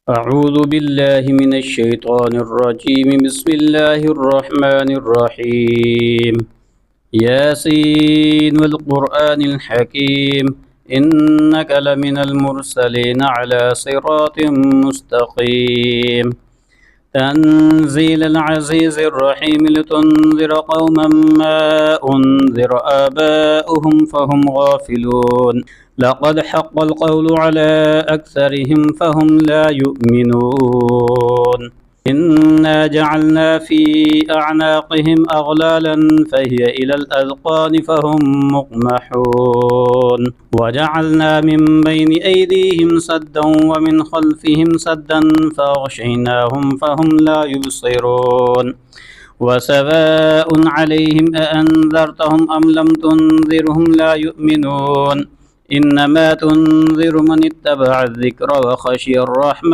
أعوذ بالله من الشيطان الرجيم. بسم الله الرحمن الرحيم. ياسين والقرآن الحكيم، إنك لمن المرسلين على صراط مستقيم. تنزيل العزيز الرحيم، لتنذر قوما ما أنذر آباؤهم فهم غافلون. لقد حق القول على أكثرهم فهم لا يؤمنون. إنا جعلنا في أعناقهم أغلالا فهي إلى الأذقان فهم مقمحون. وجعلنا من بين أيديهم سدا ومن خلفهم سدا فأغشيناهم فهم لا يبصرون. وسواء عليهم أأنذرتهم أم لم تنذرهم لا يؤمنون. إنما تنذر من اتبع الذكر وخشي الرحمن